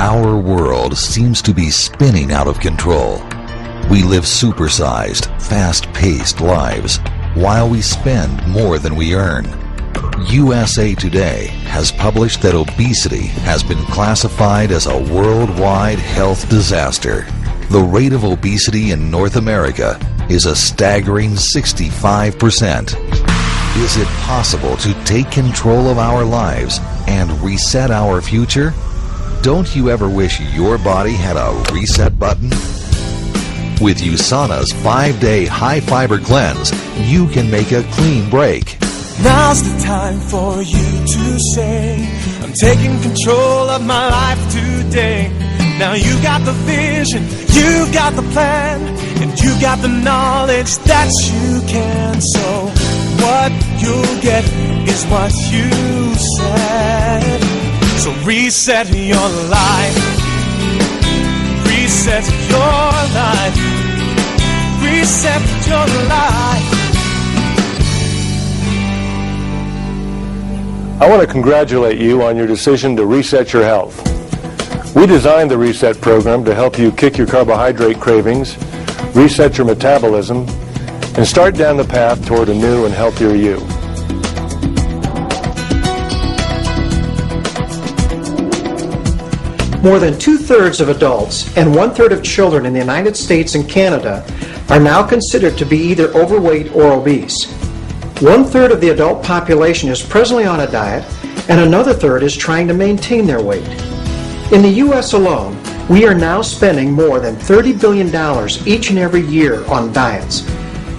Our world seems to be spinning out of control. We live supersized, fast-paced lives while we spend more than we earn. USA Today has published that obesity has been classified as a worldwide health disaster. The rate of obesity in North America is a staggering 65%. Is it possible to take control of our lives and reset our future? Don't you ever wish your body had a reset button? With USANA's 5-day high-fiber cleanse, you can make a clean break. Now's the time for you to say, I'm taking control of my life today. Now you got the vision, you got the plan, and you got the knowledge that you can. So what you'll get is what you said. So reset your life. Reset your life. Reset your life. I want to congratulate you on your decision to reset your health. We designed the Reset program to help you kick your carbohydrate cravings, reset your metabolism, and start down the path toward a new and healthier you. More than 2/3 of adults and 1/3 of children in the United States and Canada are now considered to be either overweight or obese. 1/3 of the adult population is presently on a diet, and another third is trying to maintain their weight. In the U.S. alone, we are now spending more than $30 billion each and every year on diets.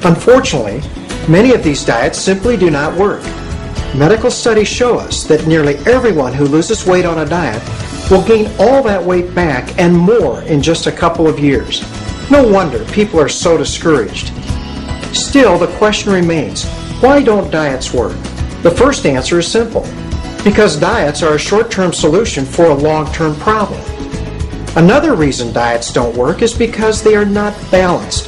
Unfortunately, many of these diets simply do not work. Medical studies show us that nearly everyone who loses weight on a diet will gain all that weight back and more in just a couple of years. No wonder people are so discouraged. Still, the question remains, why don't diets work? The first answer is simple. Because diets are a short-term solution for a long-term problem. Another reason diets don't work is because they are not balanced.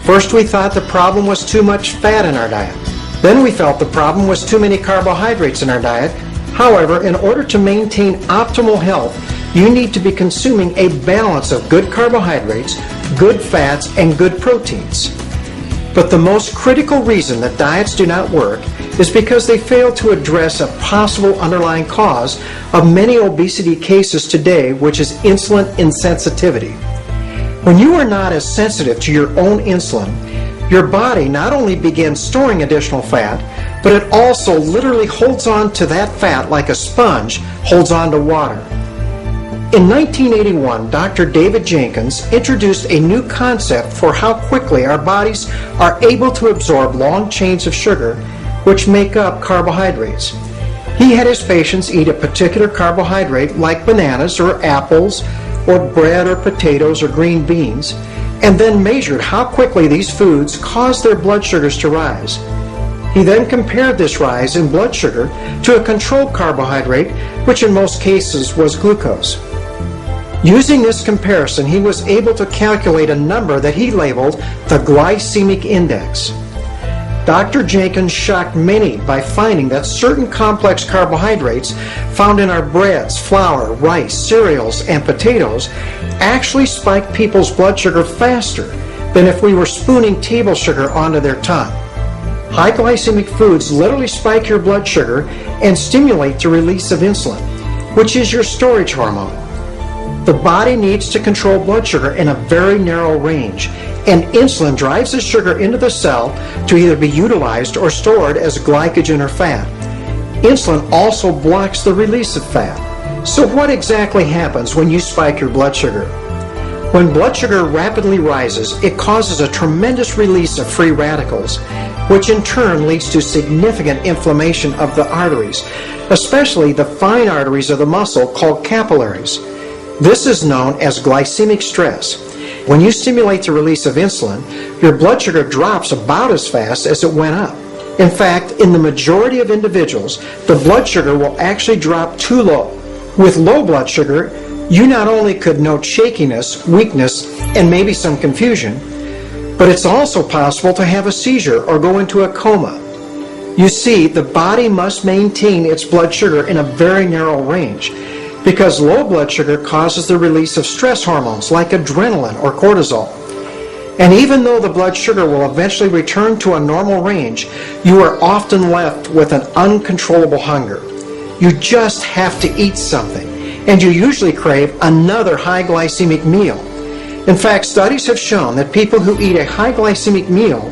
First, we thought the problem was too much fat in our diet. Then we felt the problem was too many carbohydrates in our diet. However, in order to maintain optimal health, you need to be consuming a balance of good carbohydrates, good fats, and good proteins. But the most critical reason that diets do not work is because they fail to address a possible underlying cause of many obesity cases today, which is insulin insensitivity. When you are not as sensitive to your own insulin, your body not only begins storing additional fat, but it also literally holds on to that fat like a sponge holds on to water. In 1981, Dr. David Jenkins introduced a new concept for how quickly our bodies are able to absorb long chains of sugar, which make up carbohydrates. He had his patients eat a particular carbohydrate like bananas or apples or bread or potatoes or green beans, and then measured how quickly these foods caused their blood sugars to rise. He then compared this rise in blood sugar to a controlled carbohydrate, which in most cases was glucose. Using this comparison, he was able to calculate a number that he labeled the glycemic index. Dr. Jenkins shocked many by finding that certain complex carbohydrates found in our breads, flour, rice, cereals, and potatoes actually spike people's blood sugar faster than if we were spooning table sugar onto their tongue. High glycemic foods literally spike your blood sugar and stimulate the release of insulin, which is your storage hormone. The body needs to control blood sugar in a very narrow range, and insulin drives the sugar into the cell to either be utilized or stored as glycogen or fat. Insulin also blocks the release of fat. So what exactly happens when you spike your blood sugar? When blood sugar rapidly rises, it causes a tremendous release of free radicals, which in turn leads to significant inflammation of the arteries, especially the fine arteries of the muscle called capillaries. This is known as glycemic stress. When you stimulate the release of insulin, your blood sugar drops about as fast as it went up. In fact, in the majority of individuals, the blood sugar will actually drop too low. With low blood sugar, you not only could note shakiness, weakness, and maybe some confusion, but it's also possible to have a seizure or go into a coma. You see, the body must maintain its blood sugar in a very narrow range. because low blood sugar causes the release of stress hormones like adrenaline or cortisol. And even though the blood sugar will eventually return to a normal range, you are often left with an uncontrollable hunger. You just have to eat something, and you usually crave another high glycemic meal. In fact, studies have shown that people who eat a high glycemic meal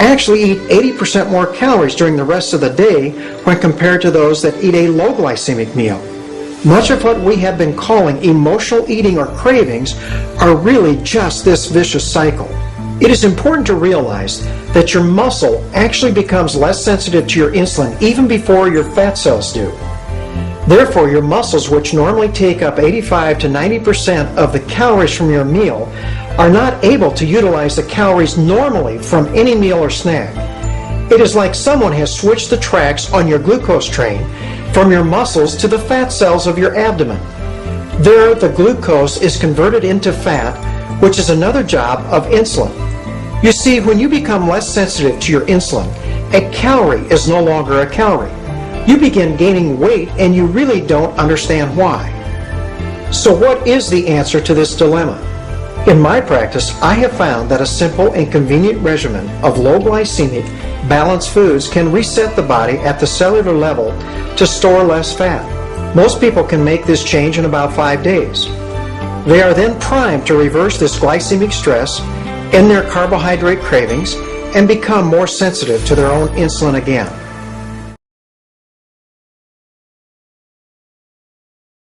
actually eat 80% more calories during the rest of the day when compared to those that eat a low glycemic meal. Much of what we have been calling emotional eating or cravings are really just this vicious cycle. It is important to realize that your muscle actually becomes less sensitive to your insulin even before your fat cells do. Therefore, your muscles, which normally take up 85 to 90% of the calories from your meal, are not able to utilize the calories normally from any meal or snack. It is like someone has switched the tracks on your glucose train from your muscles to the fat cells of your abdomen. There, the glucose is converted into fat, which is another job of insulin. You see, when you become less sensitive to your insulin, a calorie is no longer a calorie. You begin gaining weight and you really don't understand why. So what is the answer to this dilemma? In my practice, I have found that a simple and convenient regimen of low glycemic, balanced foods can reset the body at the cellular level to store less fat. Most people can make this change in about 5 days. They are then primed to reverse this glycemic stress, end their carbohydrate cravings, and become more sensitive to their own insulin again.